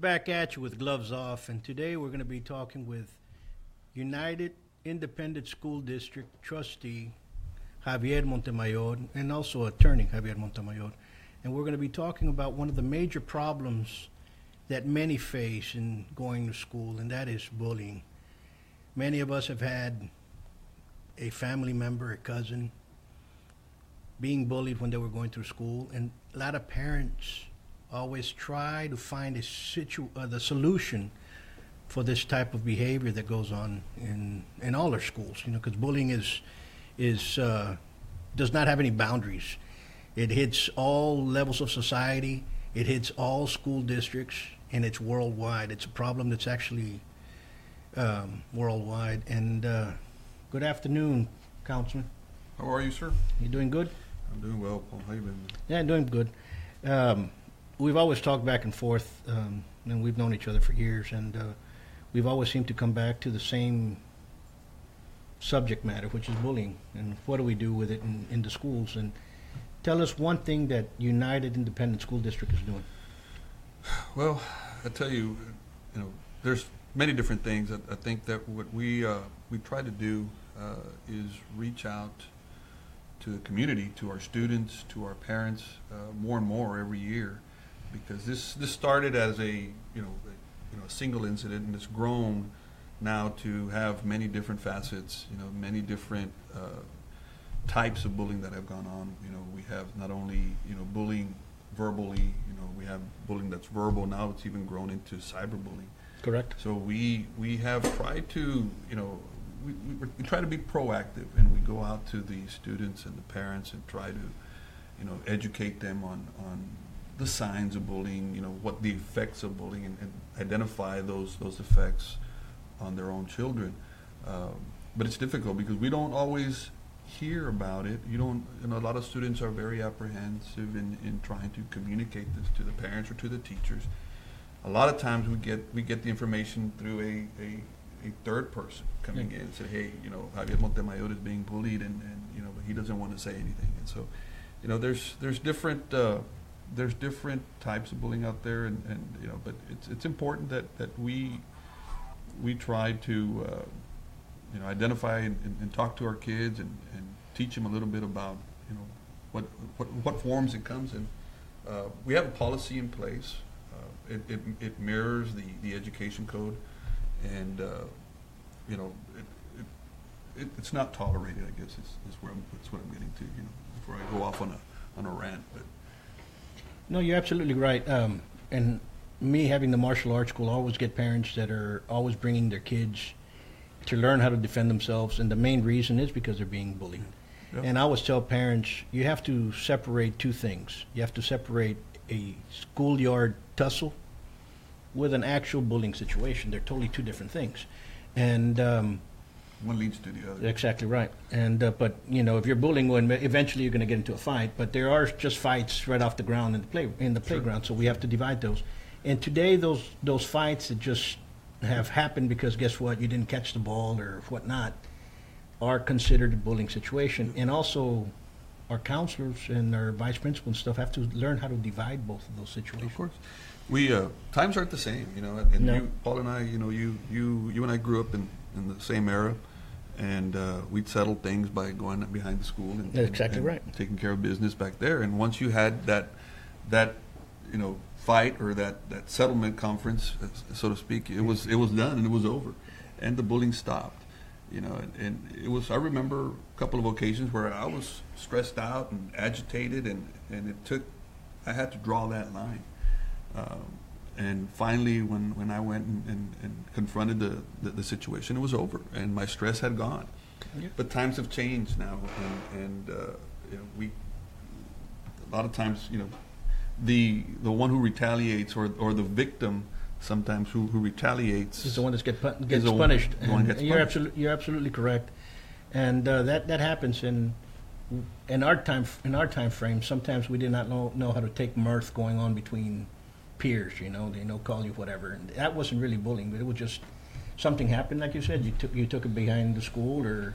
back at you with gloves off, and today we're going to be talking with United Independent School District Trustee Javier Montemayor and also attorney Javier Montemayor. And we're going to be talking about one of the major problems that many face in going to school, and that is bullying. Many of us have had a family member, a cousin, being bullied when they were going through school, and a lot of parents always try to find the solution for this type of behavior that goes on in all our schools. You know, because bullying does not have any boundaries. It hits all levels of society. It hits all school districts, and it's worldwide. It's a problem that's actually worldwide. And good afternoon, Councilman. How are you, sir? You doing good? I'm doing well, Paul. How you been? Yeah, I'm doing good. We've always talked back and forth, and we've known each other for years, and we've always seemed to come back to the same subject matter, which is bullying, and what do we do with it in the schools. And tell us one thing that United Independent School District is doing. Well, I tell you, there's many different things. I think that what we try to do is reach out to the community, to our students, to our parents, more and more every year, because this started as a single incident, and it's grown now to have many different facets, many different types of bullying that have gone on. We have not only bullying verbally, we have bullying that's verbal. Now it's even grown into cyberbullying. Correct. So we have tried to we try to be proactive, and we go out to the students and the parents and try to educate them on the signs of bullying, what the effects of bullying, and identify those effects on their own children. But it's difficult because we don't always hear about it. A lot of students are very apprehensive in trying to communicate this to the parents or to the teachers. A lot of times we get the information through a third person coming in and say, hey, Javier Montemayor is being bullied, and he doesn't want to say anything. And so, there's different types of bullying out there, and but it's important that we try to identify and talk to our kids and teach them a little bit about what forms it comes in. We have a policy in place. It mirrors the education code, and it's not tolerated, I guess is what I'm getting to, before I go off on a rant. But no, you're absolutely right. And me having the martial arts school, I always get parents that are always bringing their kids to learn how to defend themselves, and the main reason is because they're being bullied. Yeah. And I always tell parents, you have to separate two things. You have to separate a schoolyard tussle with an actual bullying situation. They're totally two different things. And one leads to the other. Exactly right. And but if you're bullying one, eventually you're going to get into a fight. But there are just fights right off the ground in the playground. So we have to divide those. And today those fights that just have happened because guess what, you didn't catch the ball or whatnot, are considered a bullying situation. And also, our counselors and our vice principal and stuff have to learn how to divide both of those situations. Of course. We times aren't the same, and no. You, Paul and I, you and I grew up in the same era, and we'd settle things by going behind the school and, That's exactly right, taking care of business back there. And once you had that fight or that settlement conference, so to speak, it was done and it was over, and the bullying stopped. And it was. I remember a couple of occasions where I was stressed out and agitated, and I had to draw that line. And finally, when I went and confronted the situation, it was over, and my stress had gone. Yeah. But times have changed now, and we a lot of times, the one who retaliates or the victim sometimes who retaliates is the one that gets punished. You're absolutely correct, and that happens in our time frame. Sometimes we did not know how to take mirth going on between peers. They call you whatever, and that wasn't really bullying, but it was just something happened, like you said. You took it behind the school or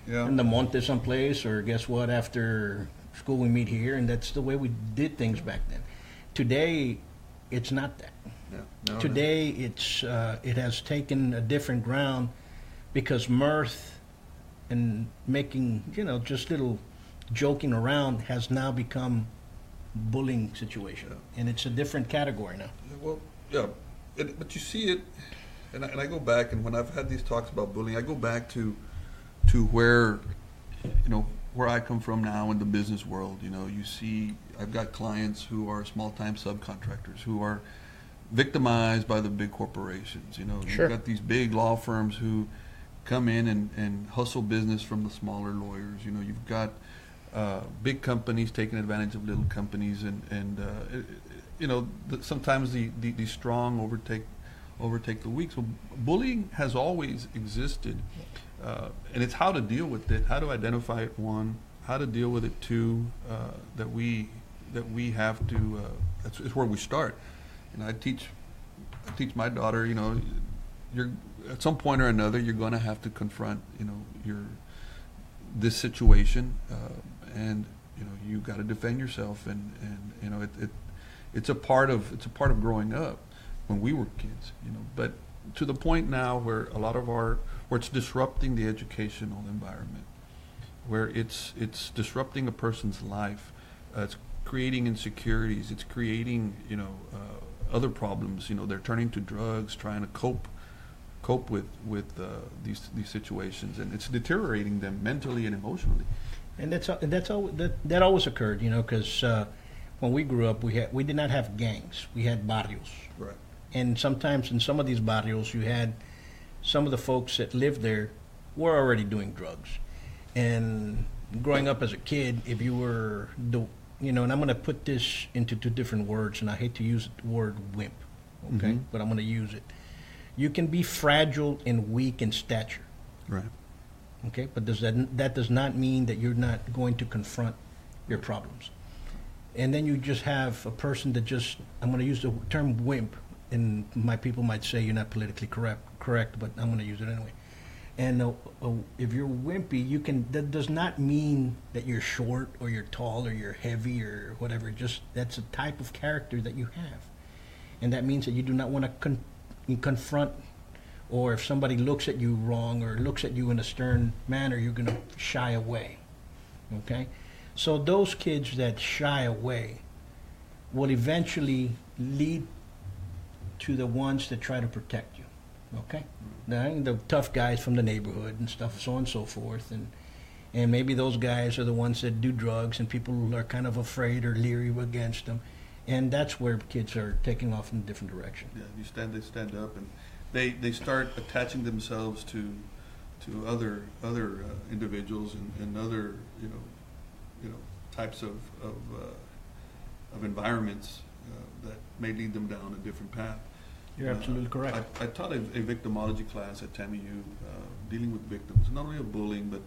in the monte someplace, or guess what, after school we meet here, and that's the way we did things back then. Today, it's not that. No, Today, it has taken a different ground because mirth and making, just little joking around has now become bullying situation. Yeah. And it's a different category now. Well, yeah, but you see it, and I go back, and when I've had these talks about bullying, I go back to where, where I come from now in the business world. You see, I've got clients who are small-time subcontractors who are victimized by the big corporations. Sure. You've got these big law firms who come in and hustle business from the smaller lawyers. You've got big companies taking advantage of little companies, and sometimes the strong overtake the weak. So bullying has always existed, and it's how to deal with it, how to identify it, one, how to deal with it, two, that we have to. It's where we start. I teach my daughter. You're at some point or another you're going to have to confront this situation, and you got to defend yourself, and it's a part of growing up when we were kids, but to the point now where where it's disrupting the educational environment, where it's disrupting a person's life, it's creating insecurities, it's creating other problems. They're turning to drugs, trying to cope with these situations, and it's deteriorating them mentally and emotionally. And that always occurred, because when we grew up, we did not have gangs. We had barrios. Right. And sometimes in some of these barrios, you had some of the folks that lived there were already doing drugs. And growing up as a kid, if you were and I'm going to put this into two different words, and I hate to use the word wimp, okay? Mm-hmm. But I'm going to use it. You can be fragile and weak in stature. Right. Okay, but that does not mean that you're not going to confront your problems. And then you just have a person that I'm going to use the term wimp, and my people might say you're not politically correct, but I'm going to use it anyway. And if you're wimpy, that does not mean that you're short or you're tall or you're heavy or whatever. Just that's a type of character that you have, and that means that you do not want to confront. Or if somebody looks at you wrong or looks at you in a stern manner, you're going to shy away, okay? So those kids that shy away will eventually lead to the ones that try to protect you, okay? The tough guys from the neighborhood and stuff, so on and so forth. And maybe those guys are the ones that do drugs, and people are kind of afraid or leery against them. And that's where kids are taking off in a different direction. Yeah, they stand up, and they start attaching themselves to other individuals and other types of environments that may lead them down a different path. You're absolutely correct. I taught a victimology class at TAMU, dealing with victims, not only of bullying, but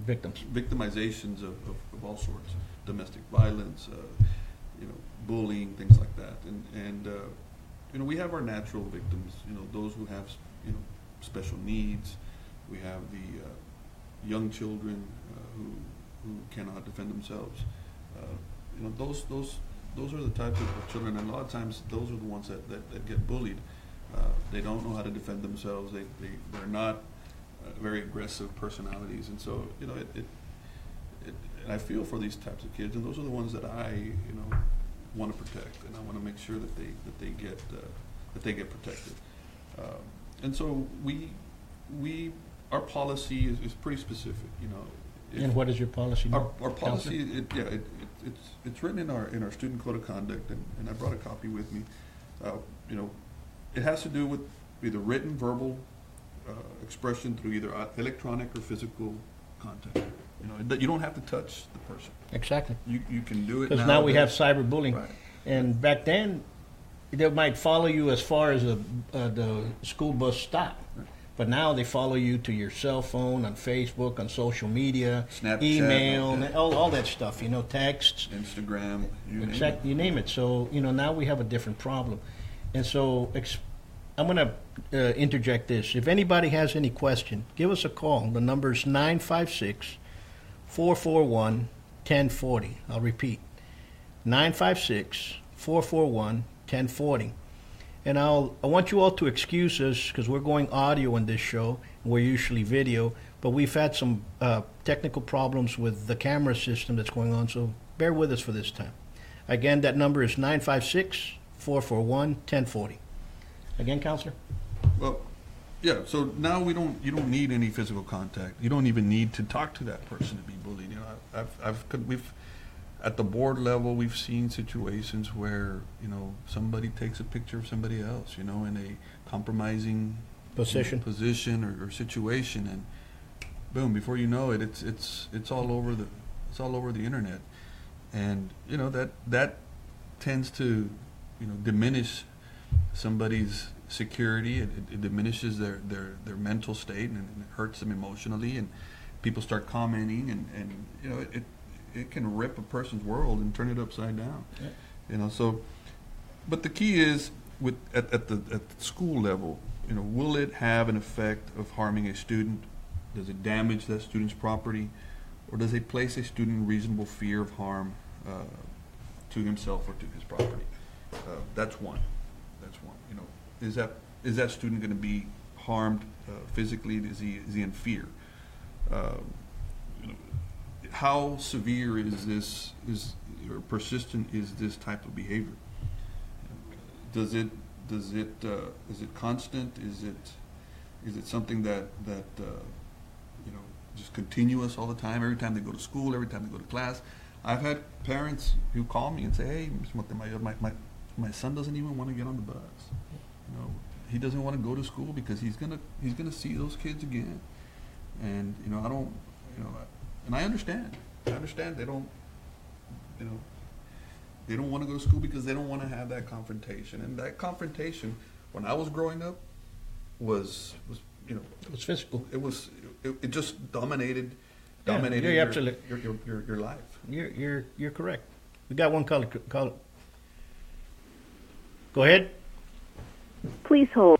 victimizations of all sorts, domestic violence, bullying, things like that, and we have our natural victims, those who have, special needs. We have the young children who cannot defend themselves. Those are the types of children, and a lot of times those are the ones that get bullied. They don't know how to defend themselves. They're not very aggressive personalities, and so and I feel for these types of kids, and those are the ones that I want to protect, and I want to make sure that they get protected. And so our policy is pretty specific. And what is your policy? Our policy, it's written in our student code of conduct, and I brought a copy with me. It has to do with either written, verbal expression through either electronic or physical contact. You don't have to touch the person. Exactly. You can do it because now we have cyberbullying, right. And back then they might follow you as far as the school bus stop. Right. But now they follow you to your cell phone, on Facebook, on social media, Snapchat, email, all that stuff, texts. Instagram, you name it. So, now we have a different problem. And so I'm going to interject this. If anybody has any question, give us a call. The number is 956-441-1040. I'll repeat, 956-441-1040. And I want you all to excuse us because we're going audio on this show. We're usually video, but we've had some technical problems with the camera system that's going on, so bear with us for this time. Again, that number is 956-441-1040. Again, Counselor? Well, yeah, so now you don't need any physical contact. You don't even need to talk to that person to be bullied. You know, we've at the board level, we've seen situations where, you know, somebody takes a picture of somebody else, you know, in a compromising Position. Or situation, and boom, before you know it, it's all over the internet, and you know that tends to, you know, diminish somebody's security. It diminishes their mental state, and it hurts them emotionally, and people start commenting, and you know it can rip a person's world and turn it upside down. Yeah. You know, so, but the key is at the school level, you know, will it have an effect of harming a student? Does it damage that student's property, or does it place a student in reasonable fear of harm to himself or to his property? That's one. You know, is that student going to be harmed physically? Is he in fear? You know, how severe is this? Or persistent is this type of behavior? Is it constant? Is it something that you know, just continuous all the time? Every time they go to school, every time they go to class. I've had parents who call me and say, "Hey, Mr. Montemayor, my son doesn't even want to get on the bus. You know, he doesn't want to go to school because he's gonna see those kids again." And you know, I don't, you know, and I understand. They don't, you know, they don't want to go to school because they don't want to have that confrontation. And that confrontation, when I was growing up, was you know, It was physical. It just dominated You're absolutely. your life. You're correct. We got one caller. Go ahead. Please hold.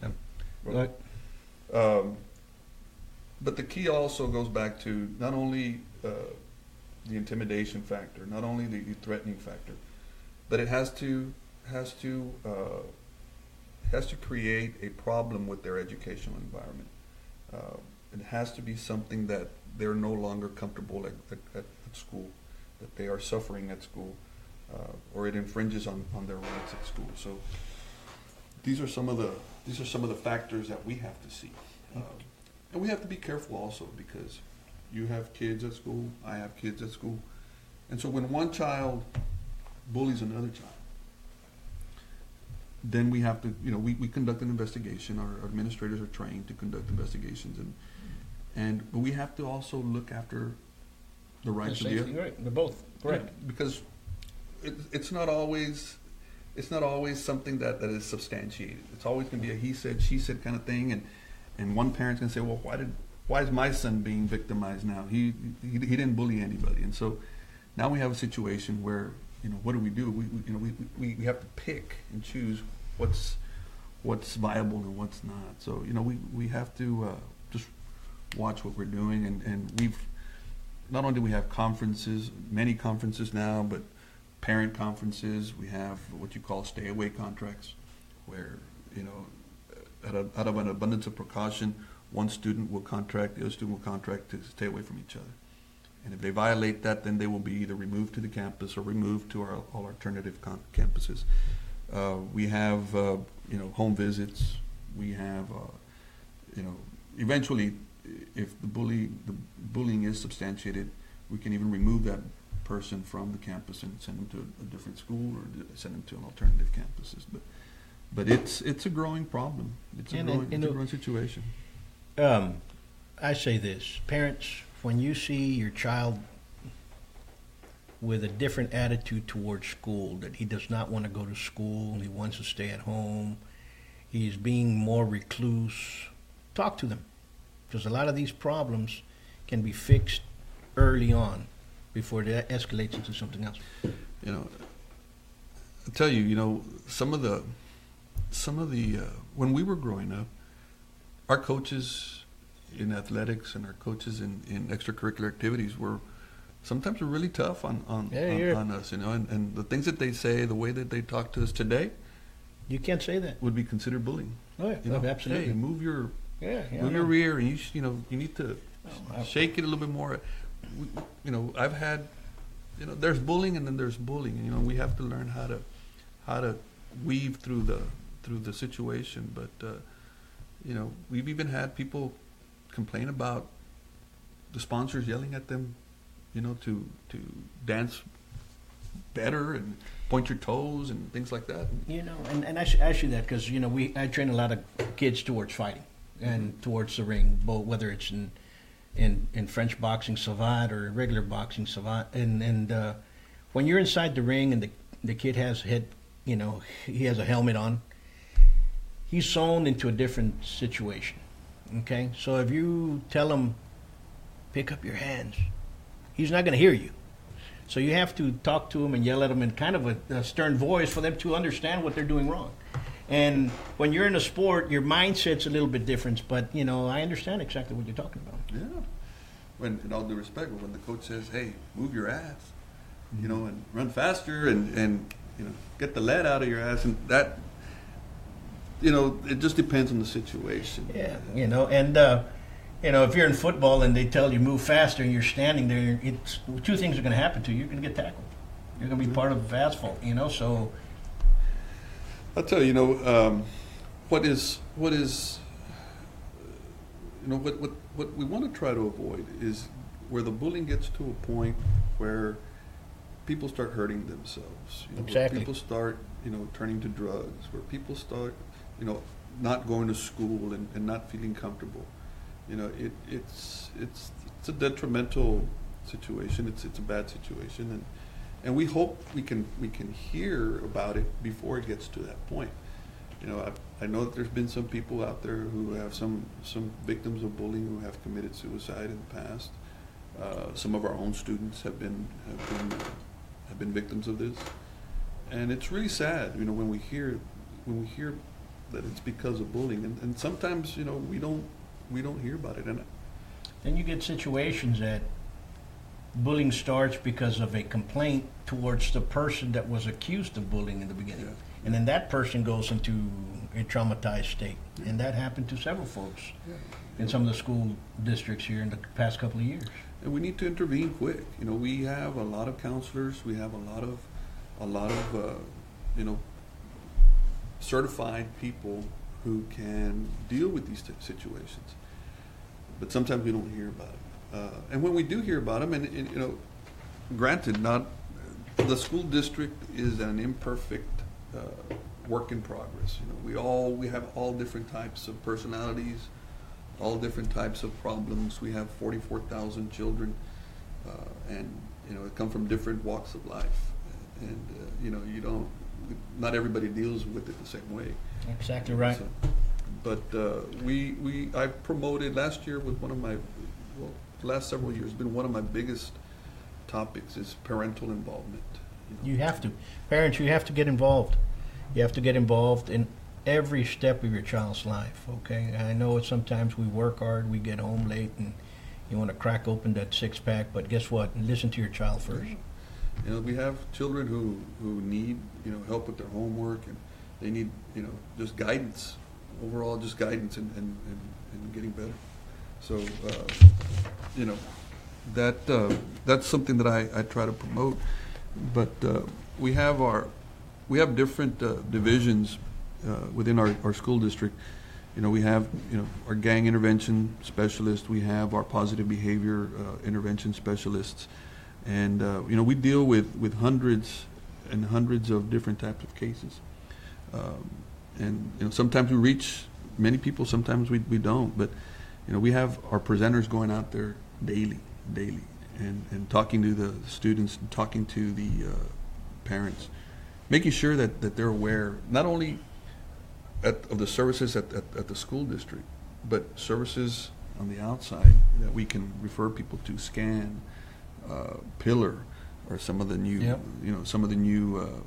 Go ahead. But the key also goes back to not only the intimidation factor, not only the threatening factor, but it has to create a problem with their educational environment. It has to be something that they're no longer comfortable at school, that they are suffering at school, or it infringes on their rights at school. So these are some of the factors that we have to see. And we have to be careful also, because you have kids at school, I have kids at school. And so when one child bullies another child, then we have to, you know, we conduct an investigation. Our administrators are trained to conduct investigations, but we have to also look after the rights of the other. Right, they're both correct. Yeah, because it's not always something that is substantiated. It's always going to be a he said, she said kind of thing, and one parent's going to say, well, why is my son being victimized now? He didn't bully anybody. And so now we have a situation where, you know, what do? We have to pick and choose what's viable and what's not. So, you know, we have to just watch what we're doing, and we've not only do we have conferences, many conferences now, but parent conferences. We have what you call stay away contracts, where, you know, out of an abundance of precaution, one student will contract, the other student will contract to stay away from each other. And if they violate that, then they will be either removed to the campus or removed to all alternative campuses. We have, you know, home visits. We have, you know, eventually, if the bullying is substantiated, we can even remove that person from the campus and send them to a different school, or send them to an alternative campuses. But it's a growing problem. It's a growing situation. I say this, parents, when you see your child with a different attitude towards school, that he does not want to go to school, he wants to stay at home, he's being more recluse, talk to them. Because a lot of these problems can be fixed early on before it escalates into something else. You know, I'll tell you, you know, some of the when we were growing up, our coaches in athletics and our coaches in extracurricular activities were sometimes are really tough on us, you know, and the things that they say, the way that they talk to us today, You can't say that. would be considered bullying. Oh, yeah, You know, absolutely. hey, move your rear, and you know, you need to shake it a little bit more. You know, I've had, you know, there's bullying and then there's bullying. You know, we have to learn how to weave through the situation. But you know, we've even had people complain about the sponsors yelling at them, you know, to dance better and point your toes and things like that. You know, and I should ask you that because, you know, I train a lot of kids towards fighting and towards the ring, both whether it's in French boxing savate or regular boxing savate. And when you're inside the ring and the kid has he has a helmet on, he's thrown into a different situation. Okay, so if you tell him, pick up your hands, he's not going to hear you. So you have to talk to him and yell at him in kind of a stern voice for them to understand what they're doing wrong. And when you're in a sport, your mindset's a little bit different, but, you know, I understand exactly what you're talking about. Yeah. When, in all due respect, when the coach says, hey, move your ass, you know, and run faster and you know, get the lead out of your ass, and that, you know, it just depends on the situation. Yeah, you know, and, you know, if you're in football and they tell you move faster and you're standing there, it's two things are going to happen to you. You're going to get tackled. You're going to be part of asphalt, you know, so. I'll tell you, you know, what is, you know, what we want to try to avoid is where the bullying gets to a point where people start hurting themselves. You know, Exactly. where people start, you know, turning to drugs, where people start, you know, not going to school and not feeling comfortable. You know, it's a detrimental situation. It's a bad situation, and we hope we can hear about it before it gets to that point. You know, I know that there's been some people out there who have some victims of bullying who have committed suicide in the past. Some of our own students have been victims of this, and it's really sad. You know, when we hear that it's because of bullying, and sometimes, you know, we don't hear about it. And then you get situations that bullying starts because of a complaint towards the person that was accused of bullying in the beginning. Yeah. And then that person goes into a traumatized state. And that happened to several folks in some of the school districts here in the past couple of years. And we need to intervene quick. You know, we have a lot of counselors. We have a lot of you know, certified people who can deal with these situations. But sometimes we don't hear about it. And when we do hear about them, and you know, granted, not the school district is an imperfect work in progress. You know, we have all different types of personalities, all different types of problems. We have 44,000 children, and you know, come from different walks of life. And you know, not everybody deals with it the same way. Exactly right. So, but I promoted last year with one of my, the last several years, been one of my biggest topics is parental involvement. You have to. Parents, you have to get involved. You have to get involved in every step of your child's life, okay? I know sometimes we work hard, we get home late, and you want to crack open that six-pack, but guess what? Listen to your child first. You know, we have children who need, you know, help with their homework, and they need, you know, just guidance, overall just guidance and getting better. So, you know, that's something that I try to promote. But we have different divisions within our school district. You know, we have, you know, our gang intervention specialists. We have our positive behavior intervention specialists. And, you know, we deal with hundreds and hundreds of different types of cases. And, you know, sometimes we reach many people, sometimes we don't. But, you know, we have our presenters going out there daily, and talking to the students and talking to the parents, making sure that they're aware, not only of the services at the school district, but services on the outside that we can refer people to, SCAN, Pillar, or some of the new, you know, some of the new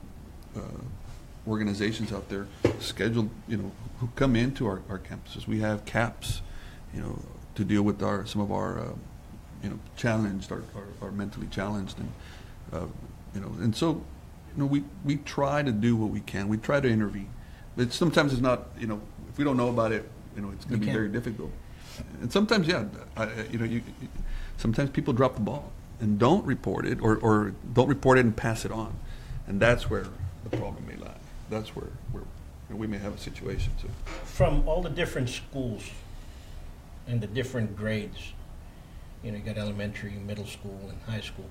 organizations out there scheduled, you know, who come into our campuses. We have CAPS, you know, to deal with some of our challenged, are mentally challenged, and and so we try to do what we can. We try to intervene, but sometimes it's not. If we don't know about it, it's going to be very difficult. And sometimes, sometimes people drop the ball and don't report it, or don't report it and pass it on, and that's where the problem may lie. That's where we may have a situation. So, from all the different schools and the different grades, you got elementary, middle school, and high school.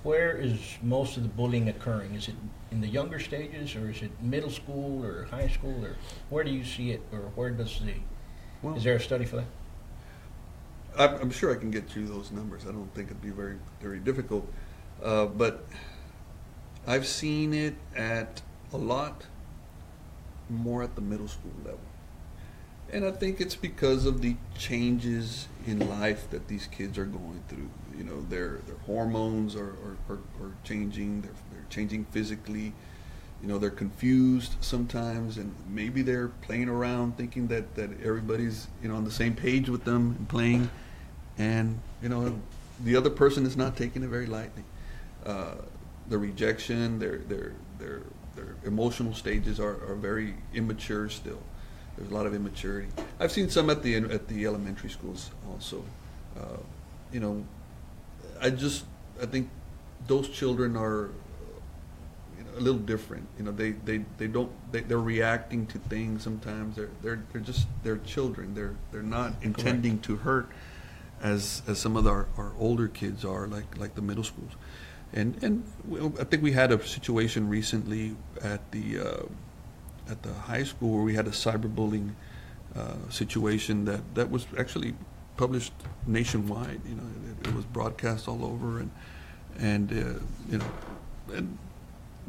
Where is most of the bullying occurring? Is it in the younger stages, or is it middle school or high school, or where do you see it, or where does is there a study for that? I'm sure I can get you those numbers. I don't think it'd be very, very difficult. But I've seen it at a lot more at the middle school level. And I think it's because of the changes in life that these kids are going through. Their hormones are changing. They're changing physically. They're confused sometimes, and maybe they're playing around thinking that everybody's on the same page with them and playing, and the other person is not taking it very lightly. The rejection, their emotional stages are very immature still. There's a lot of immaturity. I've seen some at the elementary schools also. I think those children are a little different. They're reacting to things sometimes. They're children. They're not intending to hurt as some of our older kids are, like the middle schools. And I think we had a situation recently at the high school where we had a cyberbullying situation that was actually published nationwide. It was broadcast all over, and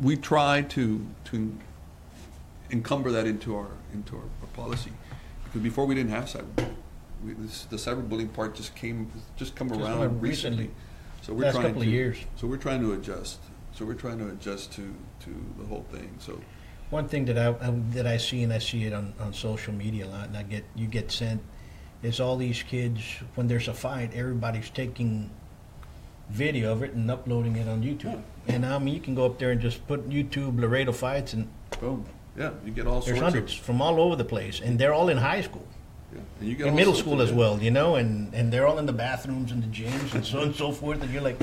we try to encumber that into our policy, because before we didn't have cyberbullying. The cyberbullying part just come around recently. So we're trying couple of years. So we're trying to adjust. So we're trying to adjust to the whole thing. So one thing that I see, and I see it on social media a lot, and you get sent, is all these kids, when there's a fight, everybody's taking video of it and uploading it on YouTube. And you can go up there and just put YouTube Laredo fights, and boom, you get all sorts. There's hundreds from all over the place, and they're all in high school. Yeah. And you get in middle school as well, and they're all in the bathrooms and the gyms and so on and so forth, and you're like,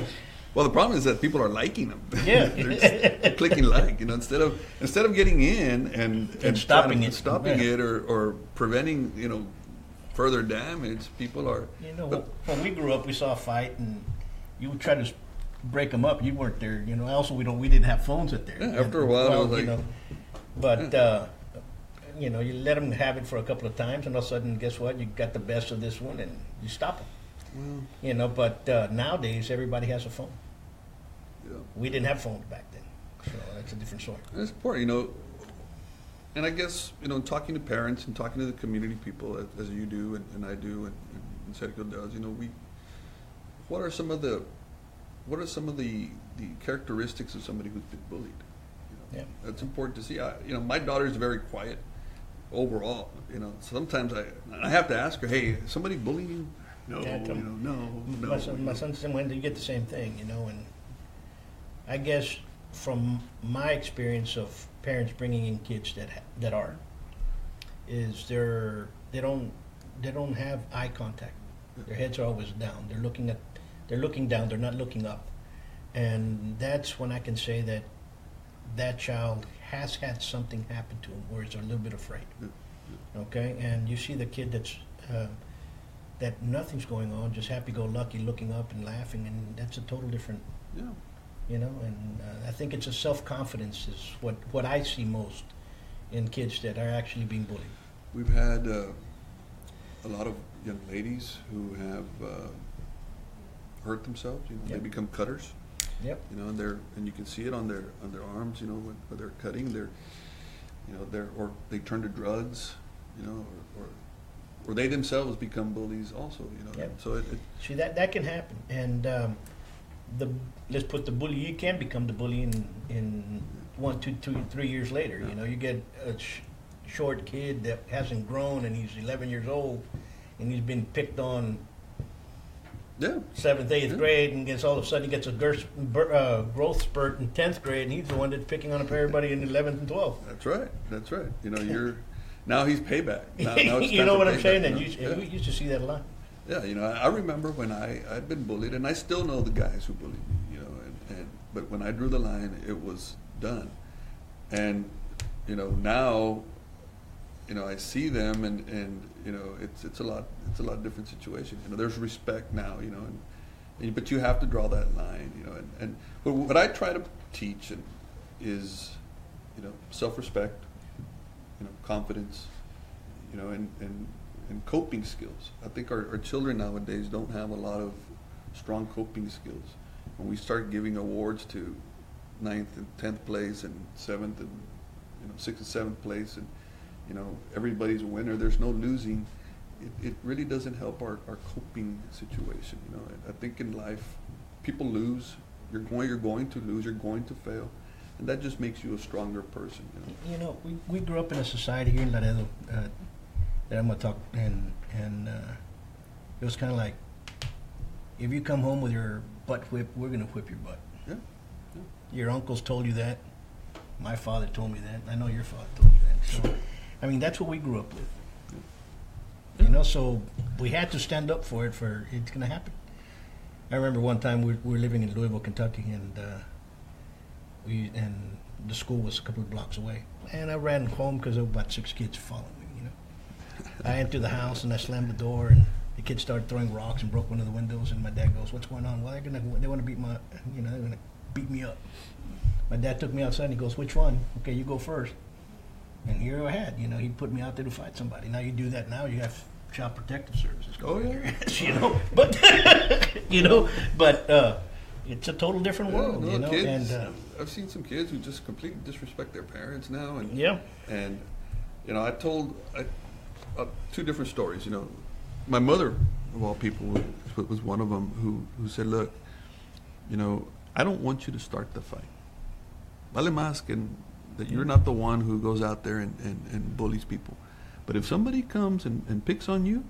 well, the problem is that people are liking them. Yeah, they're clicking like, instead of getting in and stopping it or preventing further damage. People are. When we grew up, we saw a fight, and you would try to break them up. You weren't there. Also, we didn't have phones at there. Yeah, after a while, I was like, but. You let them have it for a couple of times, and all of a sudden, guess what? You got the best of this one, and you stop them. Well, but nowadays, everybody has a phone. Yeah. We didn't have phones back then, so that's a different story. It's important, and I guess, talking to parents and talking to the community people, as you do, and I do, and Sergio does, what are some of the characteristics of somebody who's been bullied? Yeah. That's important to see. My daughter is very quiet overall. Sometimes I have to ask her, "Hey, is somebody bullying you?" No, no. My son said, "When do you get the same thing?" And I guess from my experience of parents bringing in kids that are, is they don't have eye contact. Their heads are always down. They're looking down. They're not looking up, and that's when I can say that child has had something happen to him where he's a little bit afraid. Okay, and you see the kid that nothing's going on, just happy-go-lucky, looking up and laughing, and that's a total different. Yeah. And I think it's a self-confidence is what I see most in kids that are actually being bullied. We've had a lot of young ladies who have hurt themselves. They become cutters. Yep. And you can see it on their arms. When they're cutting, or they turn to drugs. Or they themselves become bullies also. Yep. So see that can happen, and let's put the bully. You can become the bully in 1, 2, 3 years later. Yeah. You get a short kid that hasn't grown, and he's 11 years old, and he's been picked on Yeah. 7th, 8th Yeah. grade, and gets all of a sudden he gets a growth spurt in 10th grade, and he's the one that's picking on everybody in 11th and 12th. That's right. That's right. You know, now he's payback. Now it's You time know for what I'm payback, saying? you And know? you Yeah. used to see that a lot. Yeah, you know, I remember when I'd been bullied, and I still know the guys who bullied me, you know, but when I drew the line, it was done. And, you know, now, you know, I see them, and you know, it's a lot different situation. You know, there's respect now, you know, but you have to draw that line, you know, and what I try to teach is, you know, self-respect, you know, confidence, you know, and coping skills. I think our children nowadays don't have a lot of strong coping skills. When we start giving awards to 9th and 10th place and 7th and, you know, 6th and 7th place, and, you know, everybody's a winner, there's no losing, it really doesn't help our coping situation. You know, I think in life, people lose. You're going to lose. You're going to fail, and that just makes you a stronger person. You know, we grew up in a society here in Laredo that I'm gonna talk, and it was kind of like, if you come home with your butt whipped, we're gonna whip your butt. Yeah. Your uncles told you that. My father told me that. I know your father told you that. So, I mean, that's what we grew up with. You know, so we had to stand up for it. For it's gonna happen. I remember one time we were living in Louisville, Kentucky, and the school was a couple of blocks away. And I ran home because there were about 6 kids following me. You know, I entered the house and I slammed the door, and the kids started throwing rocks and broke one of the windows. And my dad goes, "What's going on?" "Well, they want to beat they're gonna beat me up." My dad took me outside and he goes, "Which one?" "Okay, you go first." And here I had, you know, he put me out there to fight somebody. Now you do that now, you have Child Protective Services. Oh, yeah. You know, but you know, but it's a total different world, no, you know. kids, And I've seen some kids who just completely disrespect their parents now, and yeah, and you know, I told 2 different stories. You know, my mother, of all people, was one of them who said, "Look, you know, I don't want you to start the fight. Vale más que that you're not the one who goes out there and bullies people. But if somebody comes and picks on you,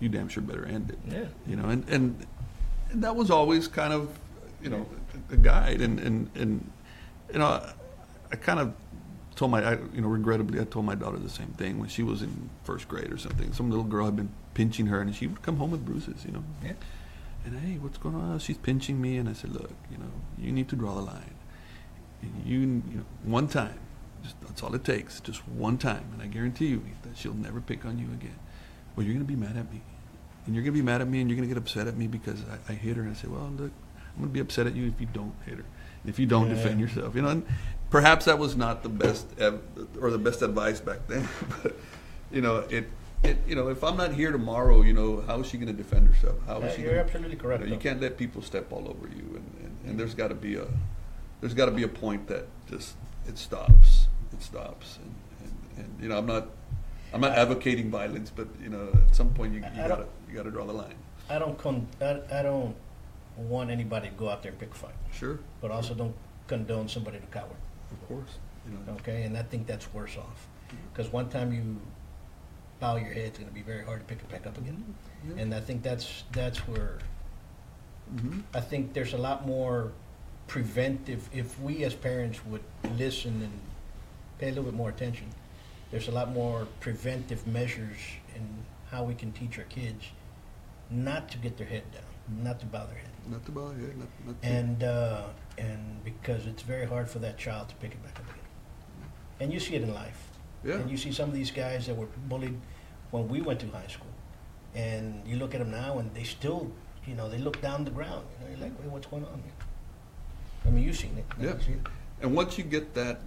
you damn sure better end it." Yeah. You know, and that was always kind of, you know, a guide. And you know, I kind of told regrettably, I told my daughter the same thing when she was in 1st grade or something. Some little girl had been pinching her, and she would come home with bruises, you know. Yeah. And, "Hey, what's going on?" "She's pinching me." And I said, "Look, you know, you need to draw the line. You know, one time, that's all it takes, just one time, and I guarantee you that she'll never pick on you again. Well, you're going to be mad at me, and you're going to be mad at me, and you're going to get upset at me because I hit her." And I say, "Well, look, I'm going to be upset at you if you don't hit her, if you don't defend yourself." You know, and perhaps that was not the best or the best advice back then, but you know, you know, if I'm not here tomorrow, you know, how is she going to defend herself? How is she? You're absolutely correct. You know, you can't let people step all over you, and there's got to be a point that just it stops, and you know, I'm not advocating violence, but you know, at some point you gotta draw the line. I don't want anybody to go out there and pick a fight. Sure. But also don't condone somebody to coward. Of course. You know. Okay, and I think that's worse off, because one time you bow your head, it's going to be very hard to pick it back up again. Yeah. And I think that's where Mm-hmm. I think there's a lot more preventive. If we as parents would listen and pay a little bit more attention, there's a lot more preventive measures in how we can teach our kids not to get their head down, not to bow their head. Not to bow your head, not to. And because it's very hard for that child to pick it back up again. And you see it in life. Yeah. And you see some of these guys that were bullied when we went to high school. And you look at them now and they still, you know, they look down the ground. You know, you're like, "Wait, what's going on here?" I mean, you've seen it. Yeah. You've seen it. And once you get that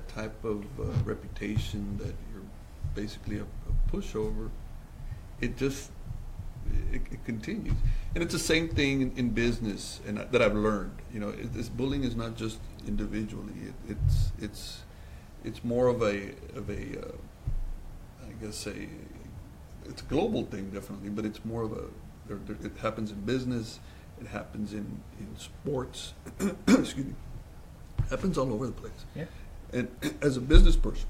type of reputation that you're basically a pushover, it just it continues. And it's the same thing in business, and that I've learned. You know, this bullying is not just individually. It's more of a I guess it's a global thing, definitely, but it's more of it happens in business, it happens in sports, excuse me, it happens all over the place. Yeah. And as a business person,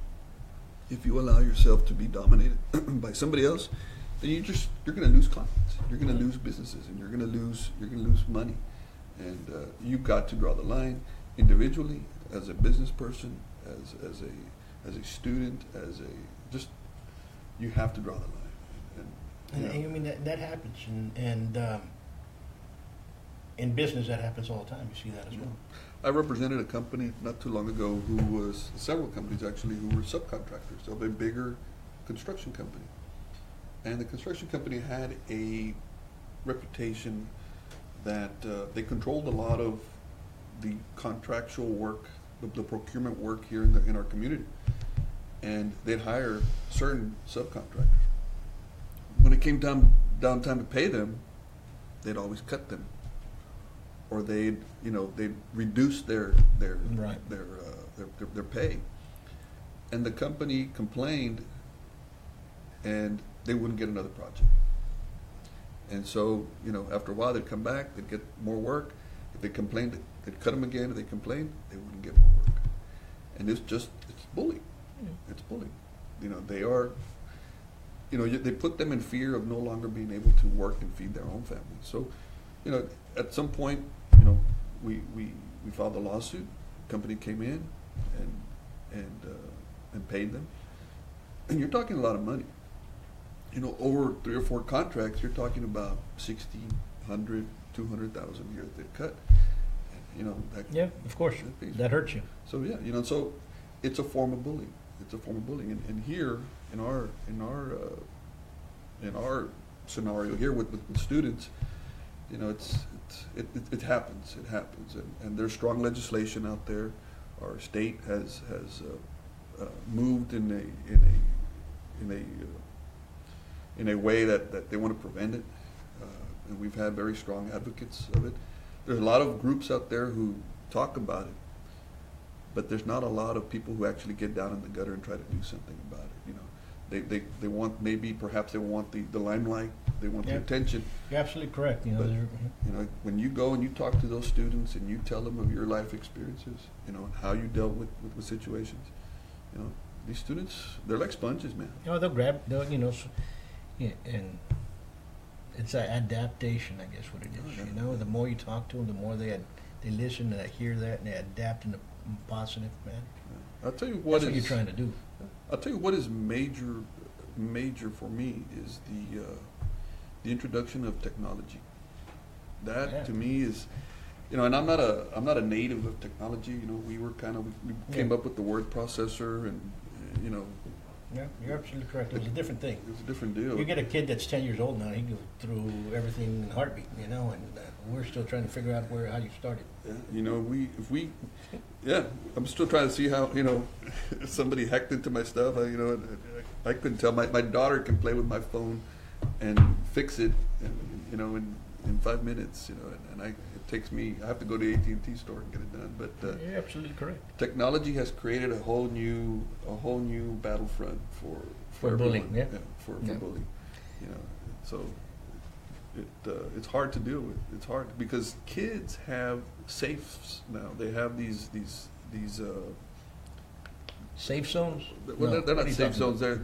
if you allow yourself to be dominated by somebody else, then you're going to lose clients. You're going to lose businesses, and you're going to lose money, and you've got to draw the line individually, as a business person, as a student, just you have to draw the line. And I mean that happens, and in business that happens all the time. You see that as well. I represented a company not too long ago who was, several companies actually, who were subcontractors of a bigger construction company. And the construction company had a reputation that they controlled a lot of the contractual work, the procurement work here in our community. And they'd hire certain subcontractors. When it came down time to pay them, they'd always cut them, or they'd reduce their pay. And the company complained, and they wouldn't get another project. And so, after a while, they'd come back, they'd get more work. If they complained, they'd cut them again. If they complained, they wouldn't get more work. And it's bullying. It's bullying. They are, they put them in fear of no longer being able to work and feed their own family. So, at some point, we filed a lawsuit. The company came in and paid them. And you're talking a lot of money. Over 3 or 4 contracts, you're talking about $60,000, $100,000, $200,000 a year that they cut. And, yeah, of course, that hurts you. So yeah, so it's a form of bullying. It's a form of bullying, and here in our scenario here with students, it happens. It happens, and there's strong legislation out there. Our state has moved in a way that they want to prevent it, and we've had very strong advocates of it. There's a lot of groups out there who talk about it, but there's not a lot of people who actually get down in the gutter and try to do something about it. They want, perhaps they want the limelight, they want the attention. You're absolutely correct. But, when you go and you talk to those students and you tell them of your life experiences, and how you dealt with situations, these students, they're like sponges, man. They'll grab, and it's an adaptation, I guess, what it is. The more you talk to them, the more they listen and they hear that and they adapt in a positive manner. I'll tell you what you're trying to do. I'll tell you what is major for me is the introduction of technology. That to me is, and I'm not a native of technology. We were we came up with the word processor, and Yeah, you're absolutely correct. It was a different thing. It was a different deal. You get a kid that's 10 years old now, he goes through everything in a heartbeat, and we're still trying to figure out how you started. Yeah, I'm still trying to see how, if somebody hacked into my stuff, I couldn't tell. My daughter can play with my phone and fix it, in 5 minutes, and it takes me, I have to go to the AT&T store and get it done. But you're absolutely correct. Technology has created a whole new battlefront for bullying. everyone. For bullying. So it's hard to deal with. It's hard because kids have safes now. They have these safe zones. Well, No. they're not safe zones. They're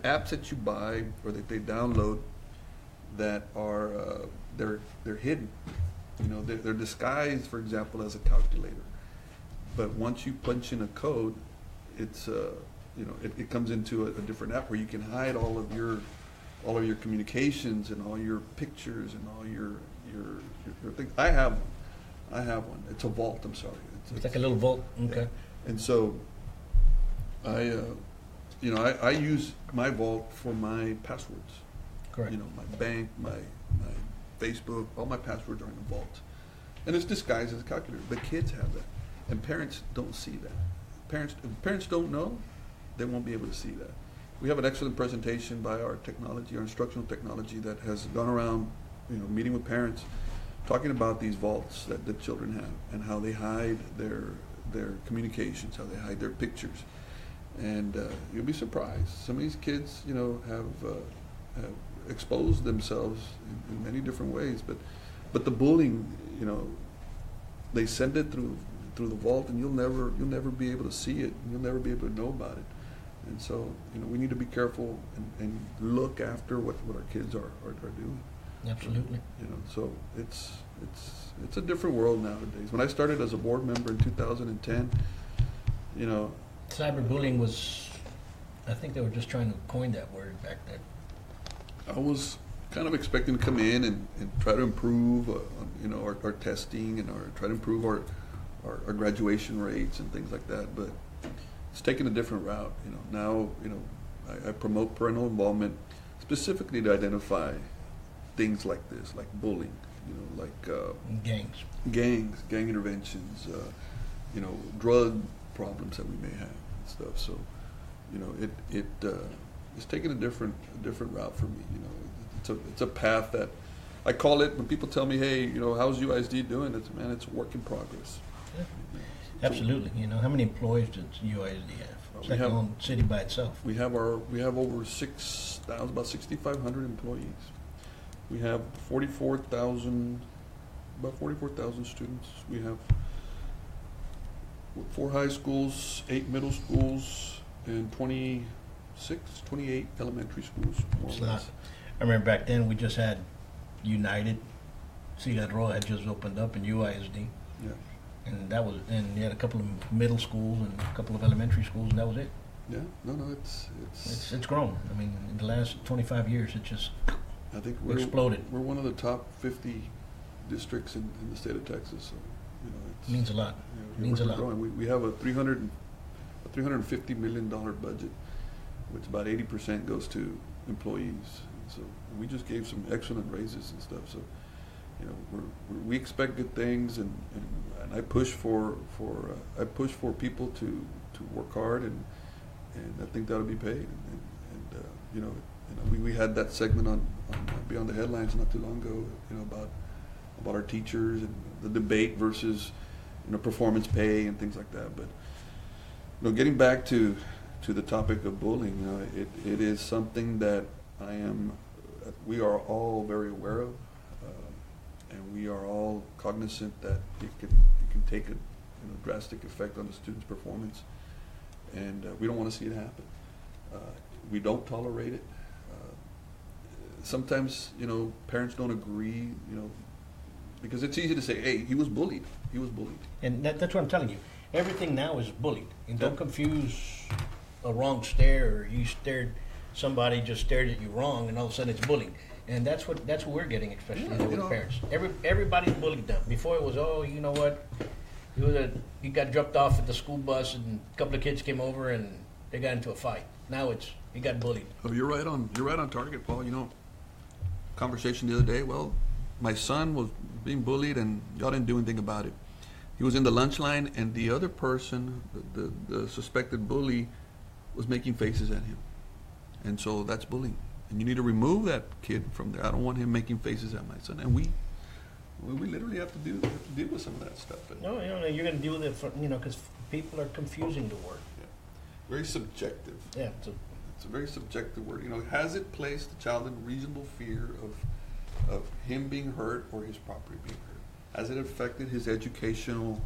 apps that you buy or that they download that are they're hidden. They're disguised, for example, as a calculator. But once you punch in a code, it's it comes into a different app where you can hide all of your communications and all your pictures and all your things. I have one. It's a vault. I'm sorry. It's like a little vault. Okay. Yeah. And so I use my vault for my passwords. Correct. My bank, my Facebook, all my passwords are in the vault. And it's disguised as a calculator. But kids have that. And parents don't see that. If parents don't know, they won't be able to see that. We have an excellent presentation by our instructional technology that has gone around, meeting with parents, talking about these vaults that the children have and how they hide their communications, how they hide their pictures. And you'll be surprised. Some of these kids, have exposed themselves in many different ways, but the bullying, they send it through the vault, and you'll never be able to see it. You'll never be able to know about it. And so, we need to be careful and look after what our kids are doing. Absolutely. So it's a different world nowadays. When I started as a board member in 2010, cyberbullying was, I think they were just trying to coin that word back then. I was kind of expecting to come in and try to improve, our testing and try to improve our graduation rates and things like that. But it's taken a different route. Now, I promote parental involvement specifically to identify things like this, like bullying, like gang interventions, drug problems that we may have and stuff. So, it's taken a different route for me. It's a path that I call it when people tell me, hey, how's UISD doing? It's a work in progress. Yeah. Absolutely. How many employees does UISD have? It's like a own city by itself. We have over 6,000, about 6,500 employees. We have about 44,000 students. We have 4 high schools, 8 middle schools, and 28 elementary schools, more or less. I remember back then we just had United. Ciudad Roa had just opened up in UISD. Yeah. And you had a couple of middle schools and a couple of elementary schools, and that was it. Yeah, no, it's grown. I mean, in the last 25 years, it just exploded. We're one of the top 50 districts in the state of Texas. So, it means a lot. It means a lot. We have a $350 million budget, which about 80% goes to employees. So we just gave some excellent raises and stuff. So, we expect good things, and I push for people to work hard, and I think that'll be paid. We had that segment on Beyond the Headlines not too long ago, about our teachers and the debate versus performance pay and things like that. But getting back to the topic of bullying, it is something that we are all very aware of. And we are all cognizant that it can take a drastic effect on the student's performance, and we don't want to see it happen. We don't tolerate it. Sometimes parents don't agree, because it's easy to say, "Hey, he was bullied. He was bullied." And that's what I'm telling you. Everything now is bullied, and don't confuse a wrong stare, or somebody just stared at you wrong, and all of a sudden it's bullying. And that's what we're getting, especially with parents. Everybody's bullied them. Before it was, you know what? He got dropped off at the school bus, and a couple of kids came over and they got into a fight. Now he got bullied. Oh, you're right on target, Paul. Conversation the other day. Well, my son was being bullied, and y'all didn't do anything about it. He was in the lunch line, and the other person, the suspected bully, was making faces at him, and so that's bullying. And you need to remove that kid from there. I don't want him making faces at my son. And we literally have to deal with some of that stuff. No, you're going to deal with it, because people are confusing the word. Yeah. Very subjective. Yeah. It's a very subjective word. Has it placed the child in reasonable fear of him being hurt or his property being hurt? Has it affected his educational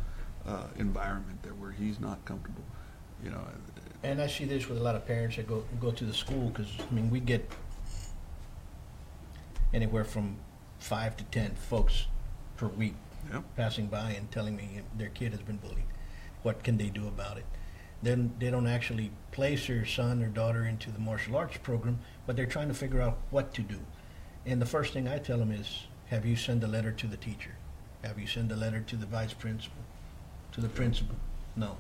environment there where he's not comfortable? And I see this with a lot of parents that go to the school, because we get anywhere from 5 to 10 folks per week passing by and telling me their kid has been bullied. What can they do about it? Then they don't actually place their son or daughter into the martial arts program, but they're trying to figure out what to do. And the first thing I tell them is, have you sent a letter to the teacher? Have you sent a letter to the vice principal? To the principal? No.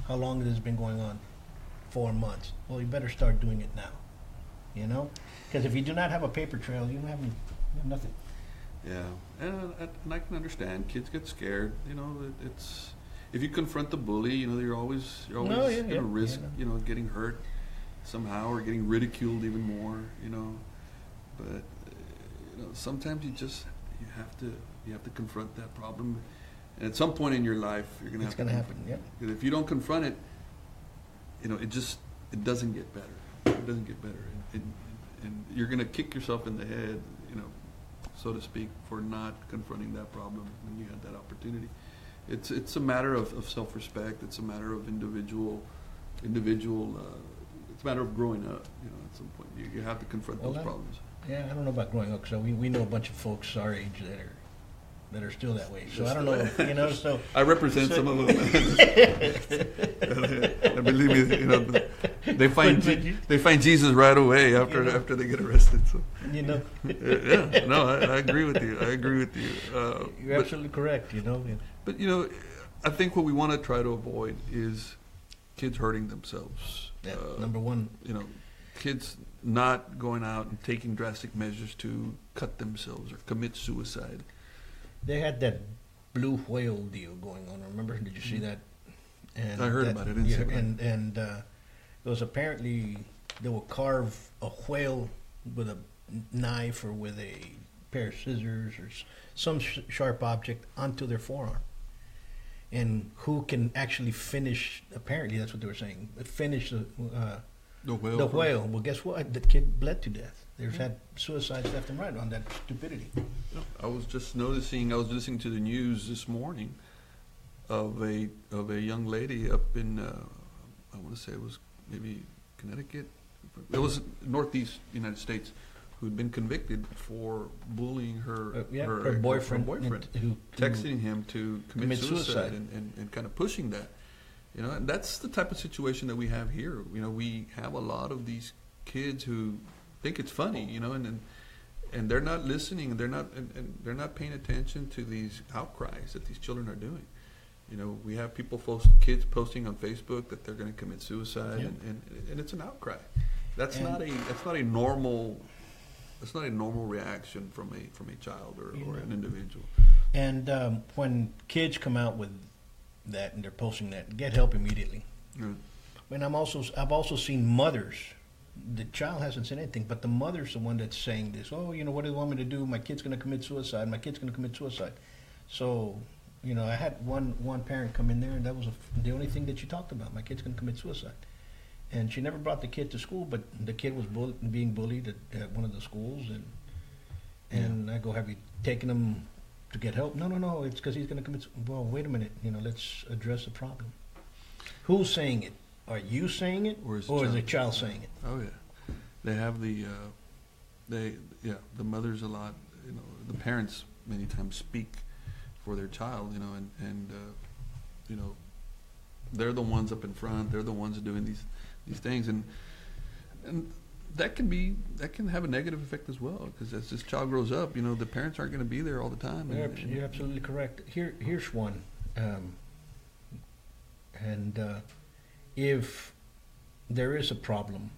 How long has this been going on? 4 months. Well, you better start doing it now. Because if you do not have a paper trail, you have nothing. Yeah, and I can understand. Kids get scared. It's if you confront the bully, you're always gonna risk getting hurt somehow or getting ridiculed even more. But sometimes you have to confront that problem, and at some point in your life you're gonna have to. It's gonna happen. Yeah. Because if you don't confront it, it doesn't get better. It doesn't get better, and you're gonna kick yourself in the head, so to speak, for not confronting that problem when you had that opportunity. It's a matter of self-respect. It's a matter of individual. It's a matter of growing up. You know, at some point, you have to confront those problems. Yeah, I don't know about growing up, because we know a bunch of folks our age that are still that way. So I don't know, you know. So I represent some of them. And believe me, you know, they find Jesus right away after they get arrested. So you know, yeah, no, I agree with you. I agree with you. You're absolutely correct. You know, but you know, I think what we want to try to avoid is kids hurting themselves. Yeah, number one. You know, kids not going out and taking drastic measures to cut themselves or commit suicide. They had that blue whale deal going on. Remember? Did you see that? And I heard about it. And it was apparently they will carve a whale with a knife or with a pair of scissors or some sharp object onto their forearm. And who can actually finish? Apparently, that's what they were saying. Finish the whale. The whale. Well, guess what? The kid bled to death. There's had suicides left and right on that stupidity. I was just noticing. I was listening to the news this morning of a young lady up in I want to say it was maybe Connecticut. It was Northeast United States, who'd been convicted for bullying her boyfriend, who texting him to commit suicide and kind of pushing that. You know, and that's the type of situation that we have here. You know, we have a lot of these kids who think it's funny, you know, and they're not listening, and they're not paying attention to these outcries that these children are doing. You know, we have kids posting on Facebook that they're going to commit suicide, and it's an outcry. That's not a normal reaction from a child or an individual. And when kids come out with that and they're posting that, get help immediately. Right. And I've also seen mothers. The child hasn't said anything, but the mother's the one that's saying this. Oh, you know, what do they want me to do? My kid's going to commit suicide. My kid's going to commit suicide. So, you know, I had one parent come in there, and that was the only thing that she talked about. My kid's going to commit suicide. And she never brought the kid to school, but the kid was being bullied at one of the schools. And I go, have you taken him to get help? No, it's because he's going to commit. Well, wait a minute. You know, let's address the problem. Who's saying it? Are you saying it, or is the child saying it? Oh yeah, they have the mothers a lot. You know, the parents many times speak for their child. You know, and you know, they're the ones up in front. They're the ones doing these things, and that can have a negative effect as well, because as this child grows up, you know, the parents aren't going to be there all the time. You're absolutely correct. Here's one, if there is a problem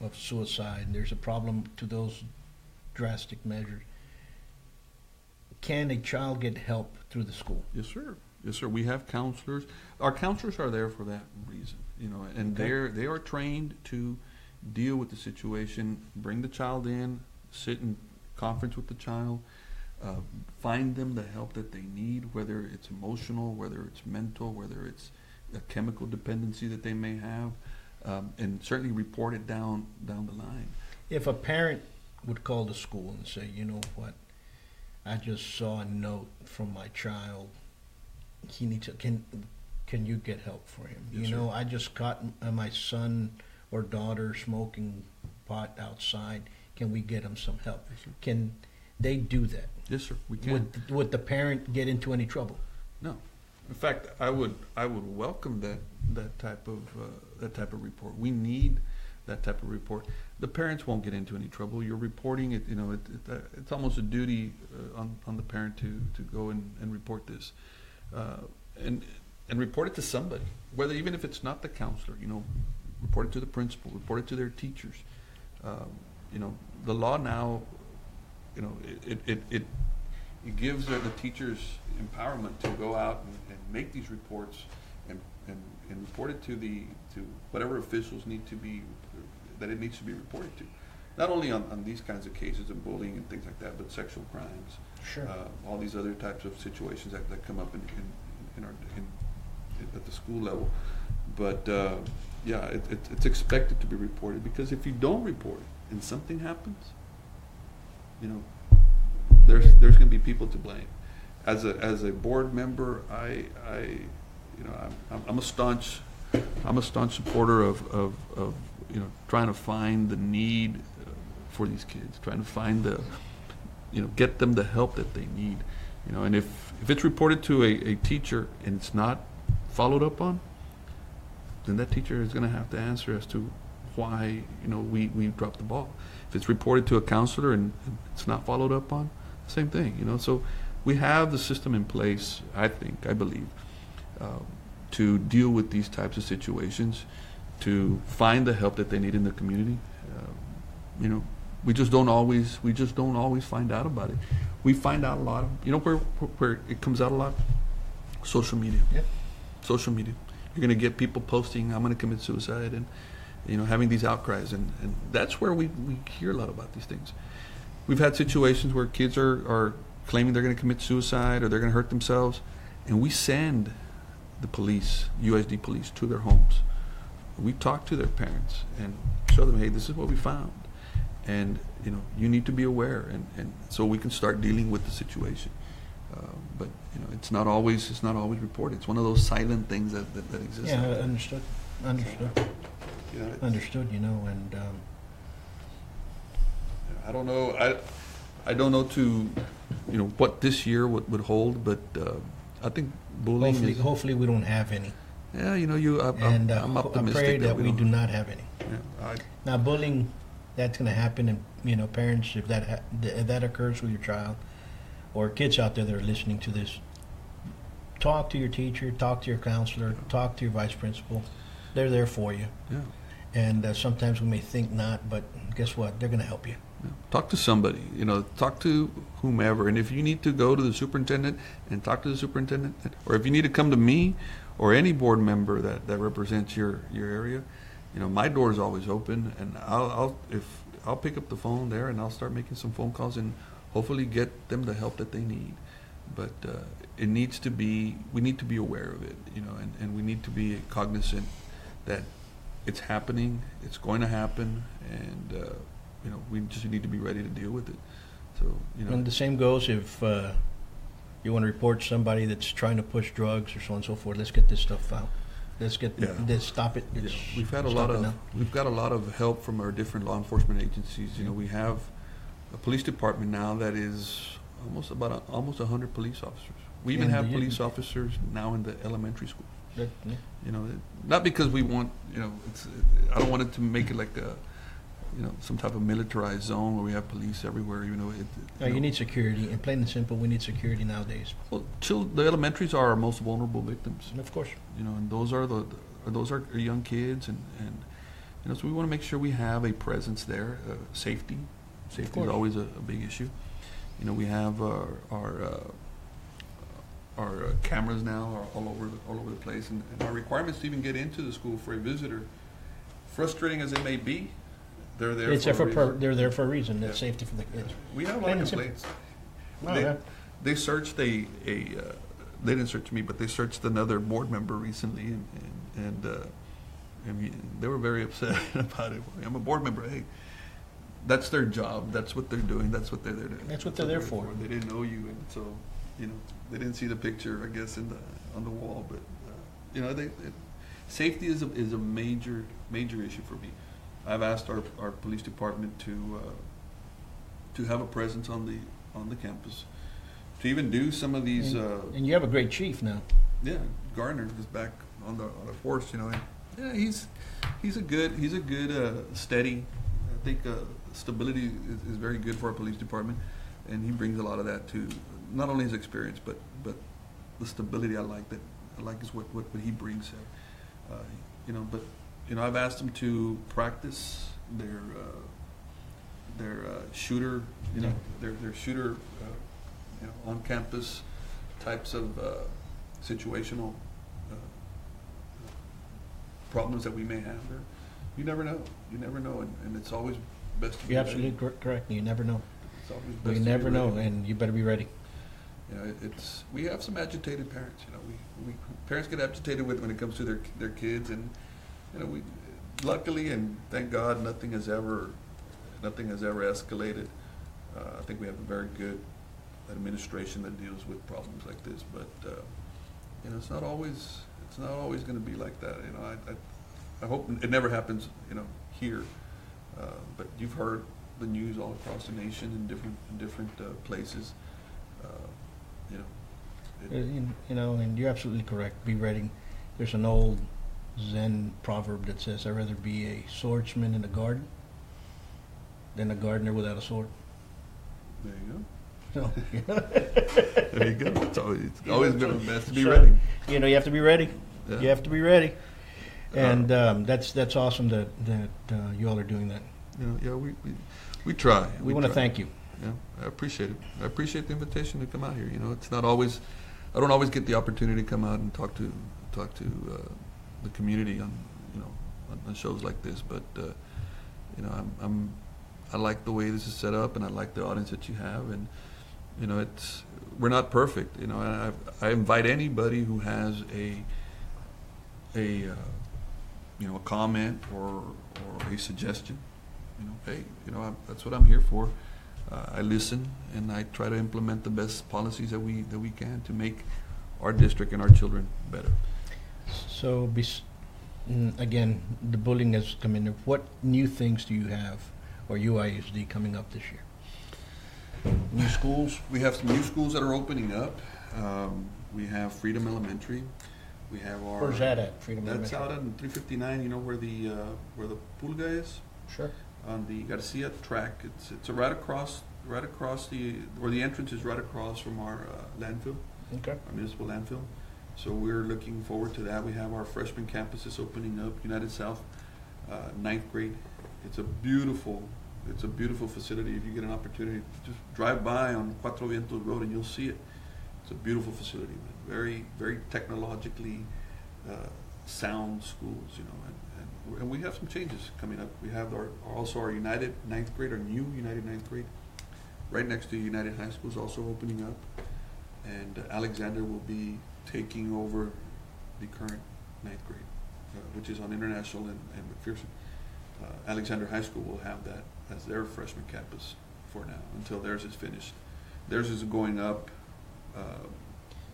of suicide, there's a problem to those drastic measures, can a child get help through the school? Yes, sir. Yes, sir. We have counselors. Our counselors are there for that reason, you know, and they are trained to deal with the situation, bring the child in, sit in conference with the child, find them the help that they need, whether it's emotional, whether it's mental, whether it's a chemical dependency that they may have, and certainly report it down the line. If a parent would call the school and say, you know what, I just saw a note from my child, he needs to, can you get help for him? Yes, you know, sir. I just caught my son or daughter smoking pot outside, can we get him some help? Yes, sir. Can they do that? Yes, sir. We can. Would the parent get into any trouble? No. In fact, I would welcome that type of report. We need that type of report. The parents won't get into any trouble. You're reporting it. You know, it's almost a duty on the parent to go and report this, and report it to somebody. Whether even if it's not the counselor, you know, report it to the principal, report it to their teachers. You know, the law now, you know, it gives the teachers empowerment to go out and make these reports and report it to whatever officials need to be, that it needs to be reported to. Not only on these kinds of cases of bullying and things like that, but sexual crimes. Sure. All these other types of situations that come up at the school level. But yeah, it's expected to be reported, because if you don't report it and something happens, you know, there's going to be people to blame. As a board member, I'm a staunch supporter of trying to find the need for these kids, trying to find the, get them the help that they need. And if it's reported to a teacher and it's not followed up on, then that teacher is going to have to answer as to why, we dropped the ball. If it's reported to a counselor and it's not followed up on, same thing, So we have the system in place, I believe, to deal with these types of situations, to find the help that they need in the community. We just don't always find out about it. We find out a lot of, where it comes out a lot? Social media. Yep. Social media. You're going to get people posting, I'm going to commit suicide, and having these outcries, and that's where we hear a lot about these things. We've had situations where kids are claiming they're going to commit suicide or they're going to hurt themselves, and we send the police, UISD police, to their homes. We talk to their parents and show them, hey, this is what we found, and you need to be aware, and so we can start dealing with the situation. But it's not always reported. It's one of those silent things that exists. Yeah, understood. Understood. And I don't know. I don't know what this year would hold, but I think bullying. Hopefully we don't have any. Yeah, I'm optimistic. I pray that we do not have any. Yeah, now, bullying, that's going to happen, and parents, if that occurs with your child, or kids out there that are listening to this, talk to your teacher, talk to your counselor, talk to your vice principal. They're there for you. Yeah. And sometimes we may think not, but guess what? They're going to help you. Yeah. Talk to somebody. Talk to whomever. And if you need to go to the superintendent and talk to the superintendent, or if you need to come to me or any board member that represents your area, my door is always open, and I'll pick up the phone there and I'll start making some phone calls and hopefully get them the help that they need. But we need to be aware of it, and we need to be cognizant that it's happening, it's going to happen, and we just need to be ready to deal with it. So And the same goes if you want to report somebody that's trying to push drugs or so on and so forth. Let's get this stuff out. Let's stop it. We've got a lot of help from our different law enforcement agencies. We have a police department now that is almost 100 police officers. We even have police officers now in the elementary schools. Not because we want, I don't want it to make it like a, some type of militarized zone where we have police everywhere. You need security, and plain and simple, we need security nowadays. Well, the elementaries are our most vulnerable victims. Of course. And those are young kids, and so we want to make sure we have a presence there. Safety is always a big issue. We have our cameras now are all over the place, and our requirements to even get into the school for a visitor, frustrating as it may be, they're there. They're there for a reason. That's safety for the kids. We have a lot of complaints. They searched they didn't search me, but they searched another board member recently, and they were very upset about it. I'm a board member. Hey, that's their job. That's what they're doing. That's what they're there. That's what they're there for. They didn't know you, and so they didn't see the picture, I guess, on the wall. But safety is a major issue for me. I've asked our police department to have a presence on the campus, to even do some of these. And you have a great chief now. Yeah, Garner is back on the force. Yeah, he's a good steady. I think stability is very good for our police department, and he brings a lot of that to not only his experience, but the stability I like is what he brings. But I've asked him to practice their shooter, their shooter, on campus types of situational problems that we may have there. You never know, and it's always best to be You're absolutely correct. You never know. It's always best You to never be know, ready. and you better be ready. We have some agitated parents. We parents get agitated when it comes to their kids, and we luckily and thank God nothing has ever escalated. I think we have a very good administration that deals with problems like this, but it's not always going to be like that. I hope it never happens here. But you've heard the news all across the nation in different places. You know, You know, and you're absolutely correct. Be ready. There's an old Zen proverb that says, "I'd rather be a swordsman in the garden than a gardener without a sword." there you go. So, you know. There you go. It's always been best to be ready. You know, you have to be ready. Yeah. You have to be ready. And that's awesome that you all are doing that. You know, yeah, we try. We want to try. thank you. Yeah, I appreciate it. I appreciate the invitation to come out here. You know, it's not always, I don't always get the opportunity to come out and talk to the community on, you know, on shows like this. But you know, I like the way this is set up, and I like the audience that you have. And you know, we're not perfect. You know, and I invite anybody who has a you know, a comment or a suggestion. You know, hey, you know, that's what I'm here for. I listen, and I try to implement the best policies that we can to make our district and our children better. So, again, the bullying has come in. What new things do you have, or UISD, coming up this year? New schools? We have some new schools that are opening up. We have Freedom Elementary. We have our. Where's that at, Freedom That's Elementary? out on 359. You know where the pulga is? Sure. On the Garcia track. It's right across where the entrance is, right across from our landfill. Okay. Our municipal landfill. So we're looking forward to that. We have our freshman campuses opening up. United South, 9th grade. It's a beautiful facility. If you get an opportunity, just drive by on Cuatro Vientos Road and you'll see it. It's a beautiful facility, man. Very, very technologically sound schools, you know, and we have some changes coming up. We have also our United 9th grade, our new United 9th grade, right next to United High School is also opening up, and Alexander will be taking over the current 9th grade, which is on International and McPherson. Alexander High School will have that as their freshman campus for now, until theirs is finished. Theirs is going up.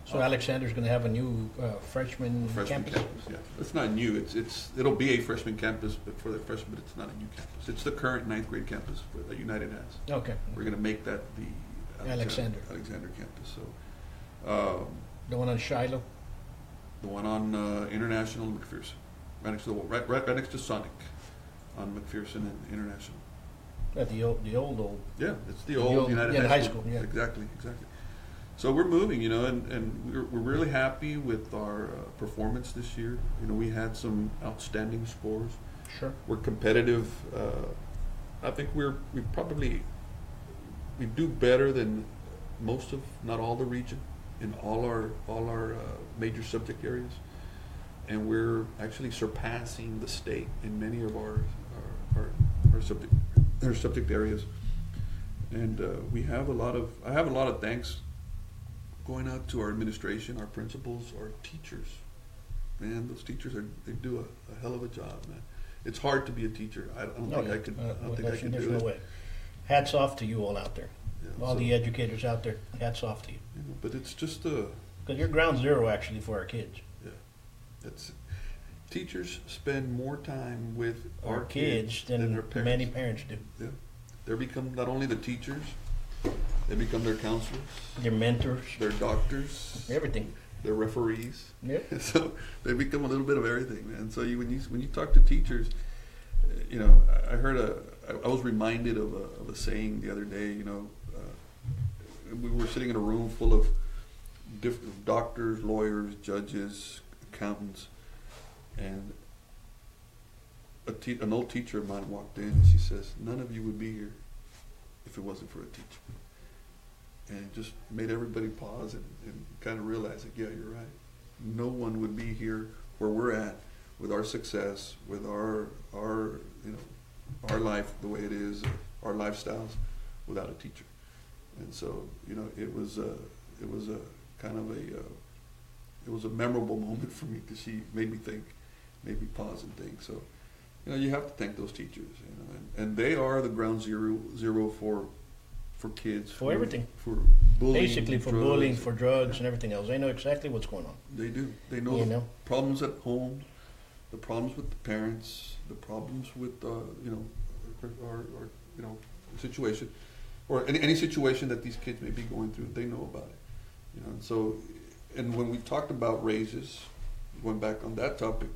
So Alexander's going to have a new freshman campus? Yeah. It's not new. It'll be a freshman campus, but for the freshmen, but it's not a new campus. It's the current 9th grade campus that United has. Okay. We're going to make that the Alexander campus. So the one on Shiloh? the one on International and McPherson, right next to right next to Sonic on McPherson and International. At the old. Yeah, it's the old United High School. Yeah. Exactly. So we're moving, you know, and we're really happy with our performance this year. You know, we had some outstanding scores. Sure. We're competitive. I think we do better than most of, not all, the region in all our major subject areas, and we're actually surpassing the state in many of our subject areas. And I have a lot of thanks going out to our administration, our principals, our teachers. Man, those teachers they do a hell of a job, man. It's hard to be a teacher. I don't think I could do There's it. no way. Hats off to you all out there. Yeah, All the educators out there, hats off to you. You know, but it's just Because you're ground zero, actually, for our kids. it's teachers spend more time with Our kids than their parents. many parents do. Yeah, they become not only the teachers, they become their counselors, Their mentors, their doctors, everything. their referees. Yeah. So they become a little bit of everything, man. So when you talk to teachers, you know, I was reminded of a saying the other day. You know, we were sitting in a room full of different doctors, lawyers, judges, accountants, and an old teacher of mine walked in and she says, "None of you would be here if it wasn't for a teacher." And it just made everybody pause and kind of realize that, yeah, you're right. No one would be here where we're at with our success, with our life the way it is, our lifestyles, without a teacher. And so, you know, it was a memorable moment for me, because she made me think, made me pause and think. So, you know, you have to thank those teachers, you know, and they are the ground zero for kids, For everything. for bullying, Basically, for bullying, for drugs, and everything else. They know exactly what's going on. They do. They know You the know? problems at home, the problems with the parents, the problems with or situation, or any situation that these kids may be going through, they know about it. And so, and when we talked about raises, going back on that topic,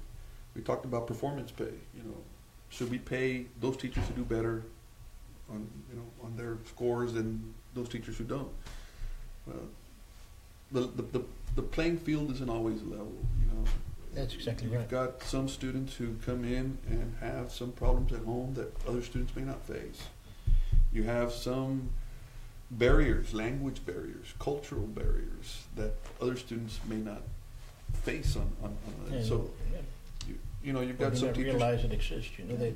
we talked about performance pay. Should we pay those teachers who do better on their scores than those teachers who don't? The playing field isn't always level. That's exactly right. You've got some students who come in and have some problems at home that other students may not face. You have some barriers, language barriers, cultural barriers that other students may not face on so you've got some teachers realize it exists. They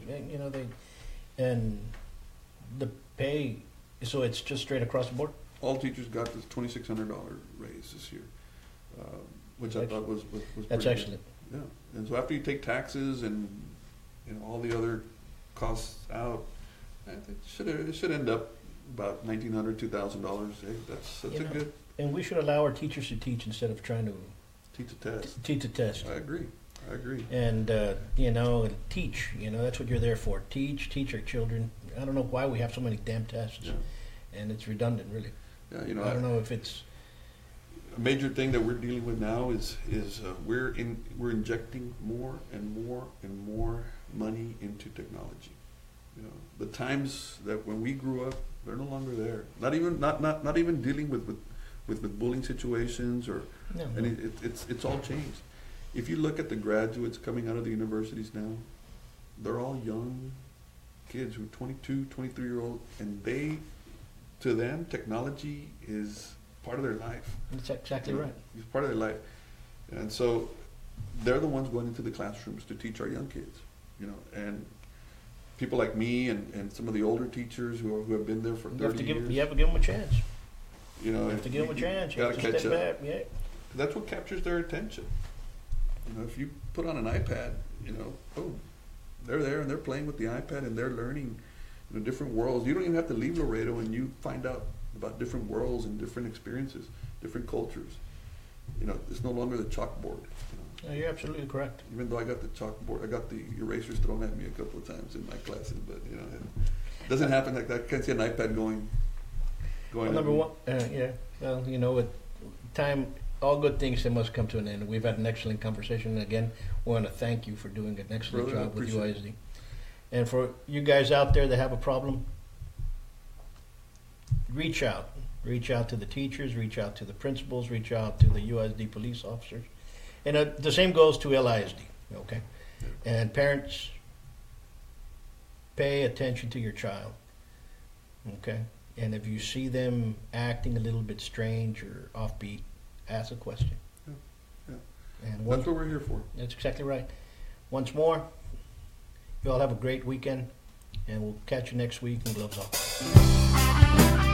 and the pay. So it's just straight across the board. All teachers got this $2,600 raise this year, which I thought was that's pretty excellent. good. Yeah, and so after you take taxes and all the other costs out, it should end up about $1,900, $2,000. That's a good. And we should allow our teachers to teach instead of trying to teach a test. I agree. And and teach. That's what you're there for. Teach our children. I don't know why we have so many damn tests, and it's redundant, really. Yeah, I don't know if it's a major thing that we're dealing with now is we're injecting more and more and more money into technology. The times that when we grew up, they're no longer there. Not even dealing with bullying situations or it's all changed. If you look at the graduates coming out of the universities now, they're all young kids who are 22, 23-year-old, and to them, technology is part of their life. That's exactly right. It's part of their life. And so they're the ones going into the classrooms to teach our young kids, and people like me and some of the older teachers who have been there for 30 years. You have to give them a chance. You have to give them a chance. You have to catch up. Back. Yeah. That's what captures their attention. If you put on an iPad, boom, they're there and they're playing with the iPad and they're learning different worlds. You don't even have to leave Laredo and you find out about different worlds and different experiences, different cultures. It's no longer the chalkboard. No, you're absolutely correct. Even though I got the chalkboard, I got the erasers thrown at me a couple of times in my classes, but it doesn't happen like that. I can't see an iPad going. Well, number one, Well, with time, all good things that must come to an end. We've had an excellent conversation. And again, we want to thank you for doing an excellent job with UISD. And for you guys out there that have a problem, reach out. Reach out to the teachers, reach out to the principals, reach out to the UISD police officers. And the same goes to LISD, okay? Yeah. And parents, pay attention to your child, okay? And if you see them acting a little bit strange or offbeat, ask a question. Yeah. And that's what we're here for. That's exactly right. Once more, you all have a great weekend, and we'll catch you next week, and gloves off.